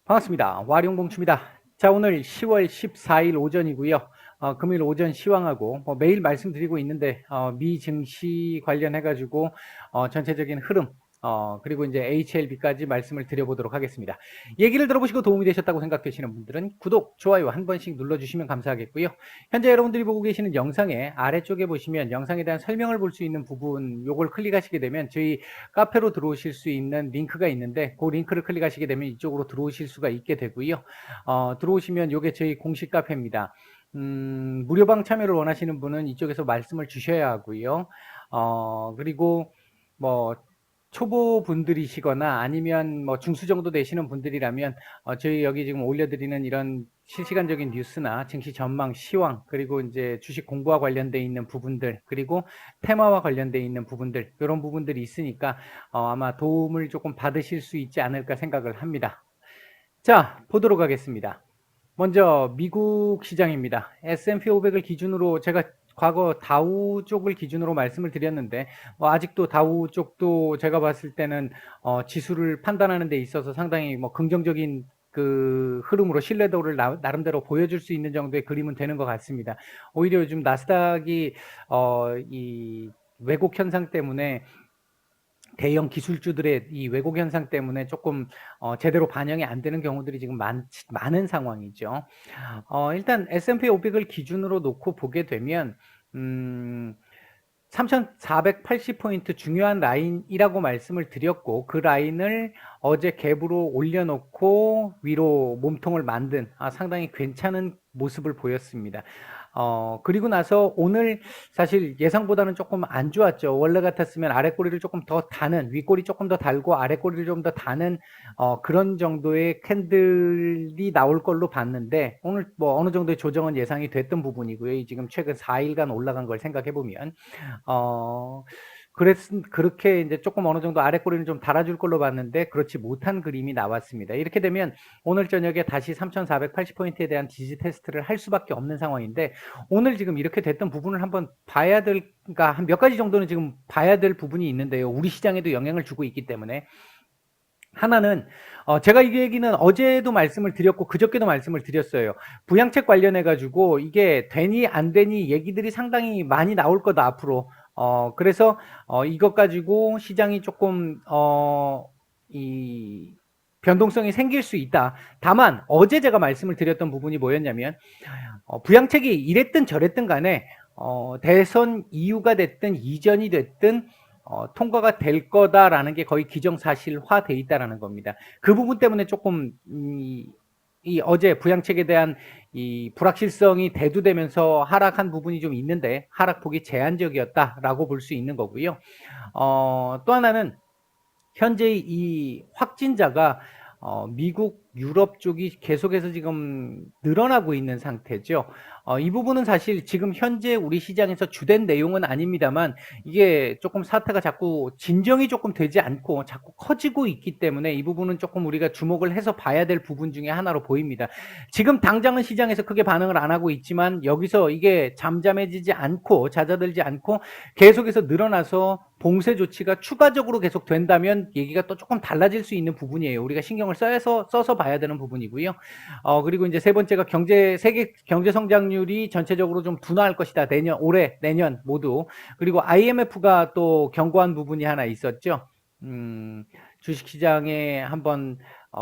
반갑습니다. 와룡공추입니다. 자, 오늘 10월 14일 오전이고요. 금요일 오전 시황하고 매일 말씀드리고 있는데 미 증시 관련해가지고 전체적인 흐름 그리고 이제 HLB까지 말씀을 드려보도록 하겠습니다. 얘기를 들어보시고 도움이 되셨다고 생각되시는 분들은 구독, 좋아요 한 번씩 눌러주시면 감사하겠고요. 현재 여러분들이 보고 계시는 영상의 아래쪽에 보시면 영상에 대한 설명을 볼 수 있는 부분 요걸 클릭하시게 되면 저희 카페로 들어오실 수 있는 링크가 있는데 그 링크를 클릭하시게 되면 이쪽으로 들어오실 수가 있게 되고요. 들어오시면 이게 저희 공식 카페입니다. 무료방 참여를 원하시는 분은 이쪽에서 말씀을 주셔야 하고요. 그리고 뭐 초보 분들이시거나 아니면 뭐 중수 정도 되시는 분들이라면 저희 여기 지금 올려드리는 이런 실시간적인 뉴스나 증시 전망, 시황, 그리고 이제 주식 공부와 관련돼 있는 부분들, 그리고 테마와 관련돼 있는 부분들, 이런 부분들이 있으니까 아마 도움을 조금 받으실 수 있지 않을까 생각을 합니다. 자, 보도록 하겠습니다. 먼저 미국 시장입니다. S&P 500을 기준으로 제가 과거 다우 쪽을 기준으로 말씀을 드렸는데 아직도 다우 쪽도 제가 봤을 때는 지수를 판단하는 데 있어서 상당히 긍정적인 그 흐름으로 신뢰도를 나름대로 보여줄 수 있는 정도의 그림은 되는 것 같습니다. 오히려 요즘 나스닥이 이 왜곡 현상 때문에 대형 기술주들의 이 왜곡 현상 때문에 조금 제대로 반영이 안 되는 경우들이 지금 많은 상황이죠. 일단 S&P 500을 기준으로 놓고 보게 되면 3,480포인트 중요한 라인이라고 말씀을 드렸고 그 라인을 어제 갭으로 올려놓고 위로 몸통을 만든 상당히 괜찮은 모습을 보였습니다. 그리고 나서 오늘 사실 예상보다는 조금 안 좋았죠. 원래 같았으면 아래꼬리를 조금 더 다는, 윗꼬리 조금 더 달고 아래꼬리를 좀 더 다는 그런 정도의 캔들이 나올 걸로 봤는데 오늘 어느 정도의 조정은 예상이 됐던 부분이고요. 지금 최근 4일간 올라간 걸 생각해 보면 그렇게 이제 조금 어느 정도 아래 꼬리는 좀 달아줄 걸로 봤는데 그렇지 못한 그림이 나왔습니다. 이렇게 되면 오늘 저녁에 다시 3,480포인트에 대한 지지 테스트를 할 수밖에 없는 상황인데 오늘 지금 이렇게 됐던 부분을 한번 봐야 그러니까 한 몇 가지 정도는 지금 봐야 될 부분이 있는데요. 우리 시장에도 영향을 주고 있기 때문에 하나는 제가 이 얘기는 어제도 말씀을 드렸고 그저께도 말씀을 드렸어요. 부양책 관련해 가지고 이게 되니 안 되니 얘기들이 상당히 많이 나올 거다 앞으로. 그래서 이것 가지고 시장이 조금 이 변동성이 생길 수 있다. 다만 어제 제가 말씀을 드렸던 부분이 뭐였냐면 부양책이 이랬든 저랬든 간에 대선 이유가 됐든 이전이 됐든 통과가 될 거다라는 게 거의 기정사실화돼 있다라는 겁니다. 그 부분 때문에 조금 이 어제 부양책에 대한 이 불확실성이 대두되면서 하락한 부분이 좀 있는데 하락폭이 제한적이었다라고 볼 수 있는 거고요. 또 하나는 현재 이 확진자가 미국, 유럽 쪽이 계속해서 지금 늘어나고 있는 상태죠. 이 부분은 사실 지금 현재 우리 시장에서 주된 내용은 아닙니다만 이게 조금 사태가 자꾸 진정이 조금 되지 않고 자꾸 커지고 있기 때문에 이 부분은 조금 우리가 주목을 해서 봐야 될 부분 중에 하나로 보입니다. 지금 당장은 시장에서 크게 반응을 안 하고 있지만 여기서 이게 잠잠해지지 않고 잦아들지 않고 계속해서 늘어나서 봉쇄 조치가 추가적으로 계속 된다면 얘기가 또 조금 달라질 수 있는 부분이에요. 우리가 신경을 써서 봐야 되는 부분이고요. 그리고 이제 세 번째가 세계 경제 성장률이 전체적으로 좀 둔화할 것이다. 올해, 내년 모두. 그리고 IMF가 또 경고한 부분이 하나 있었죠. 주식시장에 한번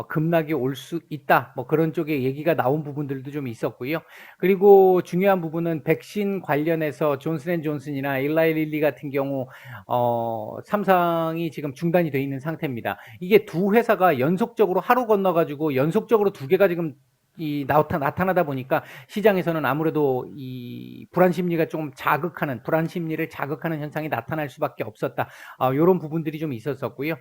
급락이 올 수 있다. 그런 쪽에 얘기가 나온 부분들도 좀 있었고요. 그리고 중요한 부분은 백신 관련해서 존슨앤존슨이나 일라이 릴리 같은 경우 삼상이 지금 중단이 돼 있는 상태입니다. 이게 두 회사가 연속적으로 하루 건너가지고 연속적으로 두 개가 지금 나타나다 보니까 시장에서는 아무래도 이 불안 심리를 자극하는 현상이 나타날 수밖에 없었다. 이런 부분들이 좀 있었었고요.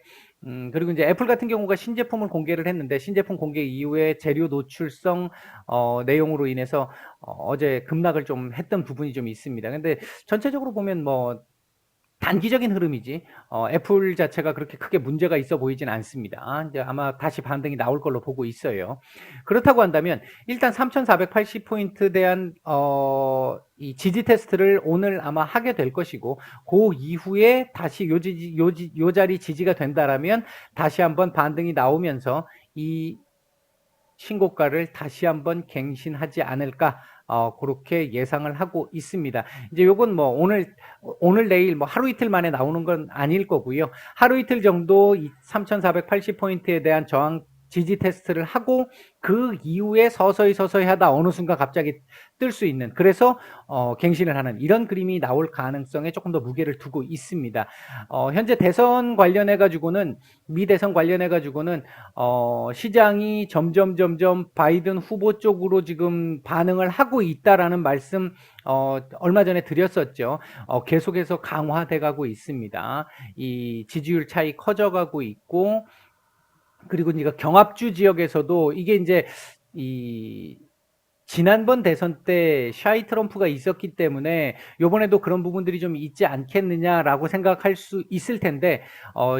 그리고 이제 애플 같은 경우가 신제품을 공개를 했는데 신제품 공개 이후에 재료 노출성 내용으로 인해서 어제 급락을 좀 했던 부분이 좀 있습니다. 근데 전체적으로 보면 단기적인 흐름이지 애플 자체가 그렇게 크게 문제가 있어 보이진 않습니다. 이제 아마 다시 반등이 나올 걸로 보고 있어요. 그렇다고 한다면 일단 3,480포인트 대한 이 지지 테스트를 오늘 아마 하게 될 것이고 그 이후에 다시 요 자리 지지가 된다라면 다시 한번 반등이 나오면서 이 신고가를 다시 한번 갱신하지 않을까 그렇게 예상을 하고 있습니다. 이제 요건 뭐 오늘 내일 뭐 하루 이틀 만에 나오는 건 아닐 거고요. 하루 이틀 정도 3,480포인트에 대한 저항 지지 테스트를 하고 그 이후에 서서히 하다 어느 순간 갑자기 뜰 수 있는, 그래서 갱신을 하는 이런 그림이 나올 가능성에 조금 더 무게를 두고 있습니다. 현재 대선 관련해 가지고는, 미 대선 관련해 가지고는 시장이 점점 바이든 후보 쪽으로 지금 반응을 하고 있다라는 말씀 얼마 전에 드렸었죠. 계속해서 강화돼 가고 있습니다. 이 지지율 차이 커져가고 있고, 그리고 이제 경합주 지역에서도 이게 이제 이 지난번 대선 때 샤이 트럼프가 있었기 때문에 요번에도 그런 부분들이 좀 있지 않겠느냐라고 생각할 수 있을 텐데,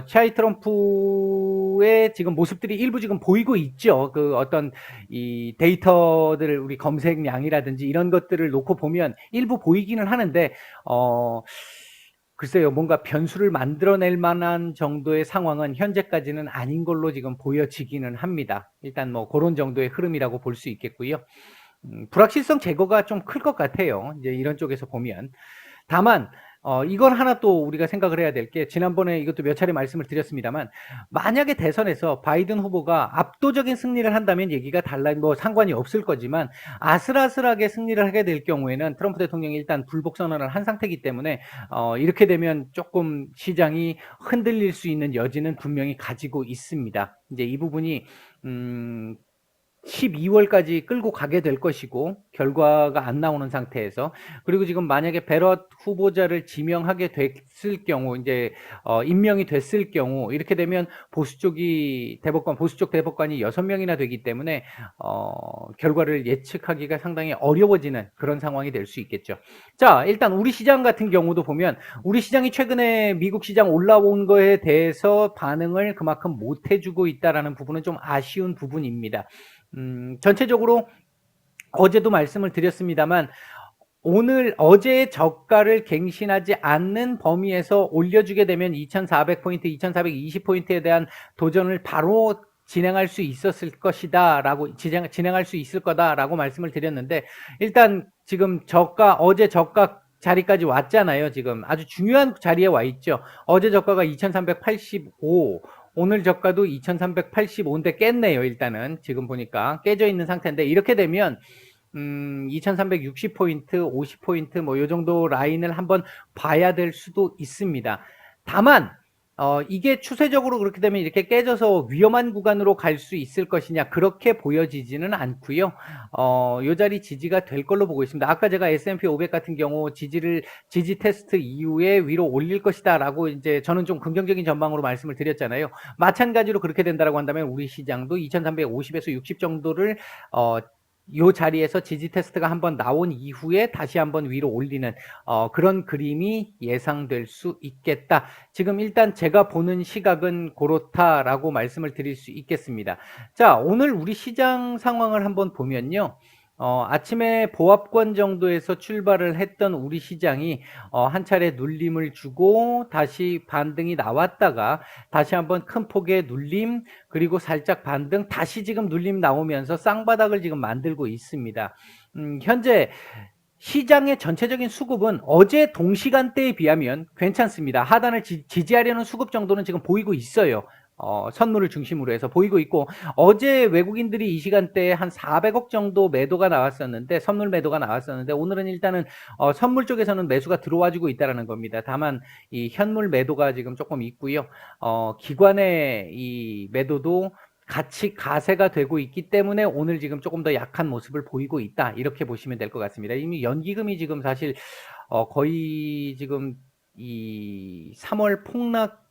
샤이 트럼프의 지금 모습들이 일부 지금 보이고 있죠. 그 어떤 이 데이터들을, 우리 검색량이라든지 이런 것들을 놓고 보면 일부 보이기는 하는데, 글쎄요, 뭔가 변수를 만들어낼 만한 정도의 상황은 현재까지는 아닌 걸로 지금 보여지기는 합니다. 일단 뭐 그런 정도의 흐름이라고 볼 수 있겠고요. 불확실성 제거가 좀 클 것 같아요. 이제 이런 쪽에서 보면. 다만 이건 하나 또 우리가 생각을 해야 될 게, 지난번에 이것도 몇 차례 말씀을 드렸습니다만, 만약에 대선에서 바이든 후보가 압도적인 승리를 한다면 얘기가 달라, 뭐 상관이 없을 거지만, 아슬아슬하게 승리를 하게 될 경우에는 트럼프 대통령이 일단 불복 선언을 한 상태이기 때문에 이렇게 되면 조금 시장이 흔들릴 수 있는 여지는 분명히 가지고 있습니다. 이제 이 부분이 12월까지 끌고 가게 될 것이고, 결과가 안 나오는 상태에서, 그리고 지금 만약에 베럿 후보자를 지명하게 됐을 경우, 이제 임명이 됐을 경우, 이렇게 되면 보수 쪽 대법관이 6명이나 되기 때문에 결과를 예측하기가 상당히 어려워지는 그런 상황이 될 수 있겠죠. 자, 일단 우리 시장 같은 경우도 보면, 우리 시장이 최근에 미국 시장 올라온 거에 대해서 반응을 그만큼 못 해주고 있다라는 부분은 좀 아쉬운 부분입니다. 전체적으로 어제도 말씀을 드렸습니다만, 어제 저가를 갱신하지 않는 범위에서 올려주게 되면 2,400포인트, 2,420포인트에 대한 도전을 바로 진행할 수 있었을 것이다 라고, 진행할 수 있을 거다라고 말씀을 드렸는데, 일단 지금 어제 저가 자리까지 왔잖아요. 지금 아주 중요한 자리에 와 있죠. 어제 저가가 2,385, 오늘 저가도 2,385인데 깼네요. 일단은 지금 보니까 깨져 있는 상태인데, 이렇게 되면 2,360포인트, 50포인트 뭐 요 정도 라인을 한번 봐야 될 수도 있습니다. 다만 이게 추세적으로 그렇게 되면 이렇게 깨져서 위험한 구간으로 갈 수 있을 것이냐, 그렇게 보여지지는 않고요. 요 자리 지지가 될 걸로 보고 있습니다. 아까 제가 S&P 500 같은 경우 지지 테스트 이후에 위로 올릴 것이다라고 이제 저는 좀 긍정적인 전망으로 말씀을 드렸잖아요. 마찬가지로 그렇게 된다라고 한다면 우리 시장도 2,350에서 60 정도를 요 자리에서 지지 테스트가 한번 나온 이후에 다시 한번 위로 올리는 그런 그림이 예상될 수 있겠다. 지금 일단 제가 보는 시각은 그렇다라고 말씀을 드릴 수 있겠습니다. 자, 오늘 우리 시장 상황을 한번 보면요. 아침에 보합권 정도에서 출발을 했던 우리 시장이 한 차례 눌림을 주고 다시 반등이 나왔다가 다시 한번 큰 폭의 눌림, 그리고 살짝 반등, 다시 지금 눌림 나오면서 쌍바닥을 지금 만들고 있습니다. 현재 시장의 전체적인 수급은 어제 동시간대에 비하면 괜찮습니다. 하단을 지지하려는 수급 정도는 지금 보이고 있어요. 선물을 중심으로 해서 보이고 있고, 어제 외국인들이 이 시간대에 한 400억 정도 매도가 나왔었는데, 선물 매도가 나왔었는데, 오늘은 일단은 선물 쪽에서는 매수가 들어와주고 있다는 겁니다. 다만 이 현물 매도가 지금 조금 있고요. 기관의 이 매도도 같이 가세가 되고 있기 때문에 오늘 지금 조금 더 약한 모습을 보이고 있다, 이렇게 보시면 될 것 같습니다. 이미 연기금이 지금 사실 거의 지금 이 3월 폭락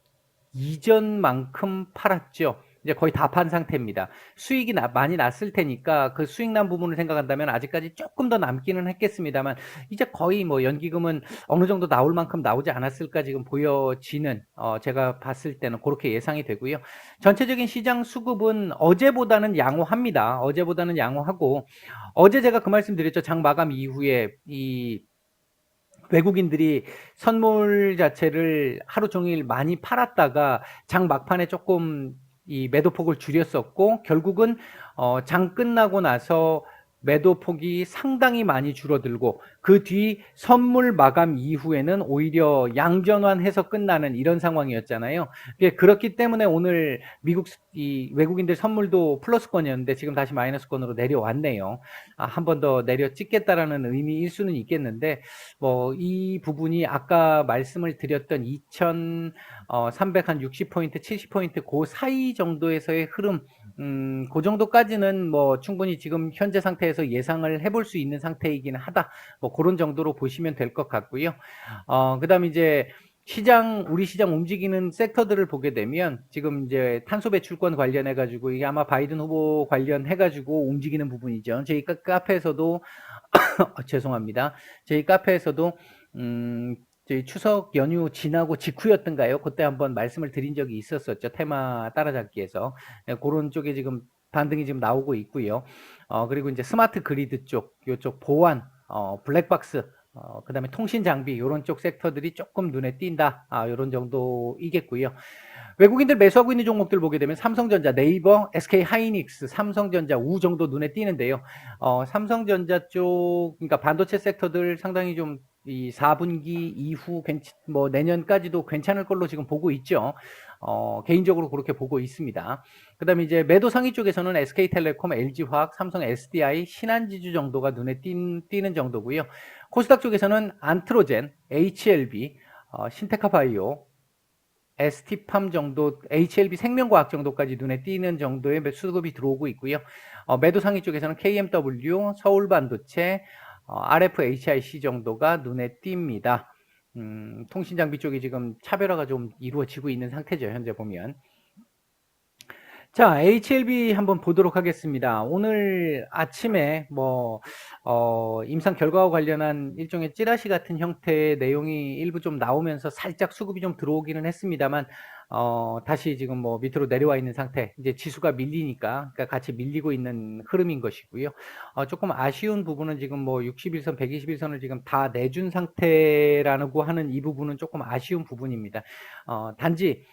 이전만큼 팔았죠. 이제 거의 다 판 상태입니다. 수익이 많이 났을 테니까 그 수익 난 부분을 생각한다면 아직까지 조금 더 남기는 했겠습니다만, 이제 거의 뭐 연기금은 어느 정도 나올 만큼 나오지 않았을까 지금 보여지는, 제가 봤을 때는 그렇게 예상이 되고요. 전체적인 시장 수급은 어제보다는 양호합니다. 어제보다는 양호하고, 어제 제가 그 말씀 드렸죠. 장 마감 이후에 이 외국인들이 선물 자체를 하루 종일 많이 팔았다가 장 막판에 조금 이 매도폭을 줄였었고 결국은 장 끝나고 나서 매도폭이 상당히 많이 줄어들고 그 뒤 선물 마감 이후에는 오히려 양전환해서 끝나는 이런 상황이었잖아요. 그렇기 때문에 오늘 미국 이 외국인들 선물도 플러스권이었는데 지금 다시 마이너스권으로 내려왔네요. 한 번 더 내려 찍겠다라는 의미일 수는 있겠는데 뭐 이 부분이 아까 말씀을 드렸던 2360포인트, 70포인트 그 사이 정도에서의 흐름, 그 정도까지는 뭐 충분히 지금 현재 상태에서 예상을 해볼 수 있는 상태이긴 하다. 뭐 그런 정도로 보시면 될 것 같고요. 그다음 이제 우리 시장 움직이는 섹터들을 보게 되면 지금 이제 탄소 배출권 관련해 가지고 이게 아마 바이든 후보 관련해 가지고 움직이는 부분이죠. 저희 카페에서도 죄송합니다. 저희 카페에서도 저희 추석 연휴 지나고 직후였던가요? 그때 한번 말씀을 드린 적이 있었었죠. 테마 따라잡기에서. 그런 쪽에 지금 반등이 지금 나오고 있고요. 그리고 이제 스마트 그리드 쪽, 요쪽 보안, 블랙박스, 그다음에 통신 장비 요런 쪽 섹터들이 조금 눈에 띈다. 요런 정도이겠고요. 외국인들 매수하고 있는 종목들 보게 되면 삼성전자, 네이버, SK 하이닉스, 삼성전자, 우 정도 눈에 띄는데요. 삼성전자 쪽, 그러니까 반도체 섹터들 상당히 좀 이 4분기 이후 뭐 내년까지도 괜찮을 걸로 지금 보고 있죠. 개인적으로 그렇게 보고 있습니다. 그다음에 이제 매도 상위 쪽에서는 SK텔레콤, LG화학, 삼성 SDI, 신한지주 정도가 눈에 띄는 정도고요. 코스닥 쪽에서는 안트로젠, HLB, 신테카바이오, ST팜 정도, HLB 생명과학 정도까지 눈에 띄는 정도의 수급이 들어오고 있고요. 매도 상위 쪽에서는 KMW, 서울반도체, RFHIC 정도가 눈에 띕니다. 통신장비 쪽이 지금 차별화가 좀 이루어지고 있는 상태죠. 현재 보면. 자, HLB 한번 보도록 하겠습니다. 오늘 아침에 임상 결과와 관련한 일종의 찌라시 같은 형태의 내용이 일부 좀 나오면서 살짝 수급이 좀 들어오기는 했습니다만, 다시 지금 뭐 밑으로 내려와 있는 상태, 이제 지수가 밀리니까, 그러니까 같이 밀리고 있는 흐름인 것이고요. 조금 아쉬운 부분은 지금 뭐 61선, 121선을 지금 다 내준 상태라고 하는 이 부분은 조금 아쉬운 부분입니다. 단지,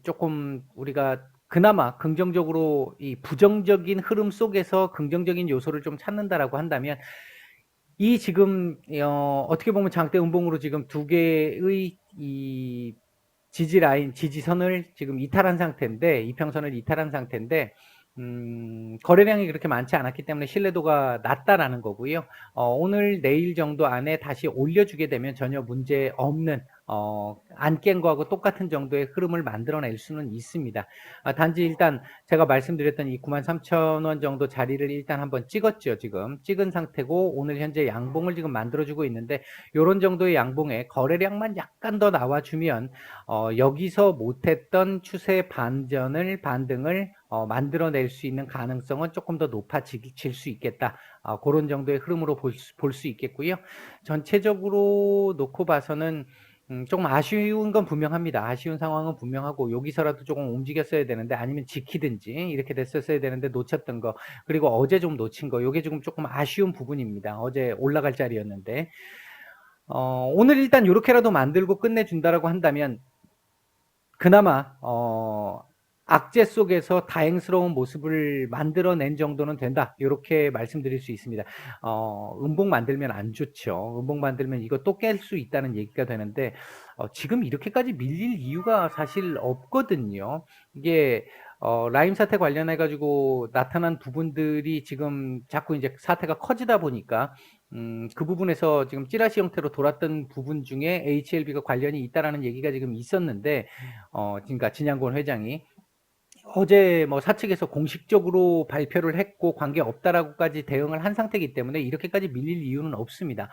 조금 우리가 그나마 긍정적으로 이 부정적인 흐름 속에서 긍정적인 요소를 좀 찾는다라고 한다면 이 지금 어떻게 보면 장대 음봉으로 지금 두 개의 이 지지선을 지금 이탈한 상태인데 이평선을 이탈한 상태인데 거래량이 그렇게 많지 않았기 때문에 신뢰도가 낮다라는 거고요. 오늘 내일 정도 안에 다시 올려주게 되면 전혀 문제 없는 안 깬 거하고 똑같은 정도의 흐름을 만들어낼 수는 있습니다. 단지 일단 제가 말씀드렸던 이 93,000원 정도 자리를 일단 한번 찍었죠. 지금 찍은 상태고 오늘 현재 양봉을 지금 만들어주고 있는데 이런 정도의 양봉에 거래량만 약간 더 나와주면 여기서 못했던 추세 반등을 만들어낼 수 있는 가능성은 조금 더 높아질 수 있겠다. 그런 정도의 흐름으로 볼 수 있겠고요. 전체적으로 놓고 봐서는 조금 아쉬운 건 분명합니다. 아쉬운 상황은 분명하고 여기서라도 조금 움직였어야 되는데 아니면 지키든지 이렇게 됐었어야 되는데 놓쳤던 거 그리고 어제 좀 놓친 거 이게 지금 조금 아쉬운 부분입니다. 어제 올라갈 자리였는데 오늘 일단 이렇게라도 만들고 끝내준다라고 한다면 그나마 악재 속에서 다행스러운 모습을 만들어낸 정도는 된다. 이렇게 말씀드릴 수 있습니다. 음봉 만들면 안 좋죠. 음봉 만들면 이거 또 깰 수 있다는 얘기가 되는데 지금 이렇게까지 밀릴 이유가 사실 없거든요. 이게 라임 사태 관련해 가지고 나타난 부분들이 지금 자꾸 이제 사태가 커지다 보니까 그 부분에서 지금 찌라시 형태로 돌았던 부분 중에 HLB가 관련이 있다라는 얘기가 지금 있었는데 그러니까 진양권 회장이 어제 뭐 사측에서 공식적으로 발표를 했고 관계없다라고까지 대응을 한 상태이기 때문에 이렇게까지 밀릴 이유는 없습니다.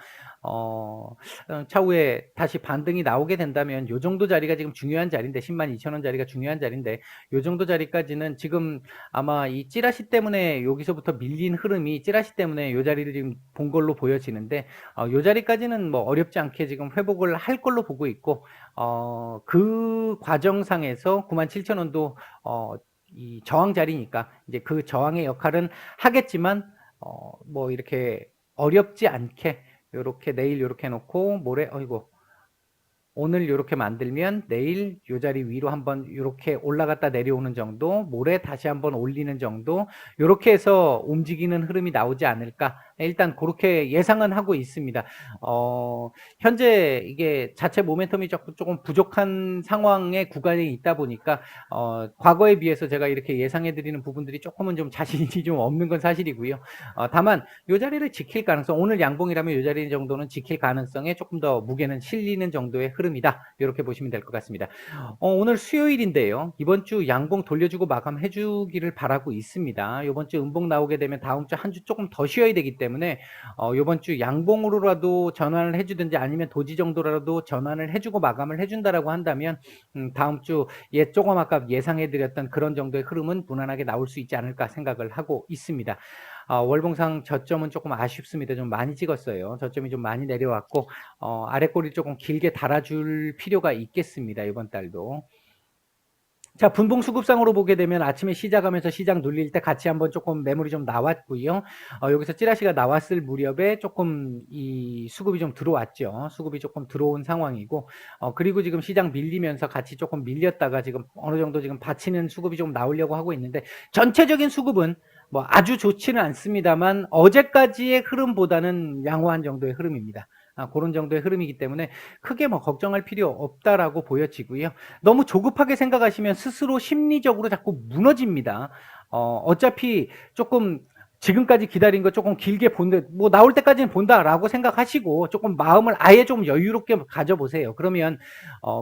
차후에 다시 반등이 나오게 된다면 요 정도 자리가 지금 중요한 자리인데 102,000원 자리가 중요한 자리인데 요 정도 자리까지는 지금 아마 이 찌라시 때문에 여기서부터 밀린 흐름이 찌라시 때문에 요 자리를 지금 본 걸로 보여지는데 요 자리까지는 뭐 어렵지 않게 지금 회복을 할 걸로 보고 있고 그 과정상에서 97,000원도 이 저항 자리니까 이제 그 저항의 역할은 하겠지만 뭐 이렇게 어렵지 않게 요렇게 내일 요렇게 놓고 모레 어이고 오늘 요렇게 만들면 내일 요 자리 위로 한번 요렇게 올라갔다 내려오는 정도, 모레 다시 한번 올리는 정도, 요렇게 해서 움직이는 흐름이 나오지 않을까. 일단 그렇게 예상은 하고 있습니다. 현재 이게 자체 모멘텀이 조금 부족한 상황의 구간에 있다 보니까 과거에 비해서 제가 이렇게 예상해 드리는 부분들이 조금은 좀 자신이 좀 없는 건 사실이고요. 다만 요 자리를 지킬 가능성, 오늘 양봉이라면 요 자리 정도는 지킬 가능성에 조금 더 무게는 실리는 정도의 흐름이다. 이렇게 보시면 될 것 같습니다. 오늘 수요일인데요. 이번 주 양봉 돌려주고 마감해 주기를 바라고 있습니다. 이번 주 음봉 나오게 되면 다음 주 한 주 조금 더 쉬어야 되기 때문에 이번 주 양봉으로라도 전환을 해주든지 아니면 도지 정도라도 전환을 해주고 마감을 해준다라고 한다면 다음 주 조금 아까 예상해 드렸던 그런 정도의 흐름은 무난하게 나올 수 있지 않을까 생각을 하고 있습니다. 월봉상 저점은 조금 아쉽습니다. 좀 많이 찍었어요. 저점이 좀 많이 내려왔고 아랫꼬리 조금 길게 달아줄 필요가 있겠습니다. 이번 달도. 자, 분봉 수급상으로 보게 되면 아침에 시작하면서 시장 눌릴 때 같이 한번 조금 매물이 좀 나왔고요. 여기서 찌라시가 나왔을 무렵에 조금 이 수급이 좀 들어왔죠. 수급이 조금 들어온 상황이고, 그리고 지금 시장 밀리면서 같이 조금 밀렸다가 지금 어느 정도 지금 받치는 수급이 좀 나오려고 하고 있는데, 전체적인 수급은 뭐 아주 좋지는 않습니다만 어제까지의 흐름보다는 양호한 정도의 흐름입니다. 그런 정도의 흐름이기 때문에 크게 뭐 걱정할 필요 없다라고 보여지고요. 너무 조급하게 생각하시면 스스로 심리적으로 자꾸 무너집니다. 어차피 조금 지금까지 기다린 거 조금 길게 본다, 뭐 나올 때까지는 본다라고 생각하시고 조금 마음을 아예 좀 여유롭게 가져보세요. 그러면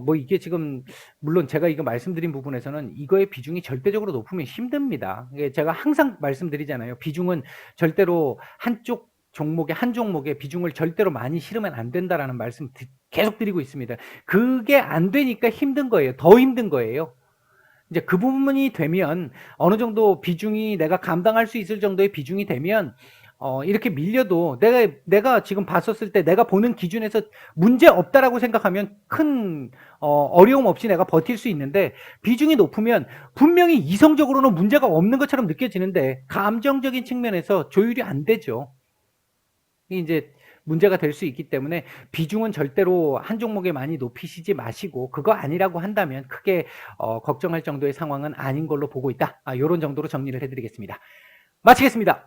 뭐 이게 지금 물론 제가 이거 말씀드린 부분에서는 이거의 비중이 절대적으로 높으면 힘듭니다. 이게 제가 항상 말씀드리잖아요. 비중은 절대로 한쪽 종목에 한 종목에 비중을 절대로 많이 실으면 안 된다라는 말씀 계속 드리고 있습니다. 그게 안 되니까 힘든 거예요. 더 힘든 거예요. 이제 그 부분이 되면 어느 정도 비중이 내가 감당할 수 있을 정도의 비중이 되면 이렇게 밀려도 내가 지금 봤었을 때 내가 보는 기준에서 문제 없다라고 생각하면 큰 어려움 없이 내가 버틸 수 있는데 비중이 높으면 분명히 이성적으로는 문제가 없는 것처럼 느껴지는데 감정적인 측면에서 조율이 안 되죠. 이제 문제가 될 수 있기 때문에 비중은 절대로 한 종목에 많이 높이시지 마시고 그거 아니라고 한다면 크게 걱정할 정도의 상황은 아닌 걸로 보고 있다. 이런 정도로 정리를 해드리겠습니다. 마치겠습니다.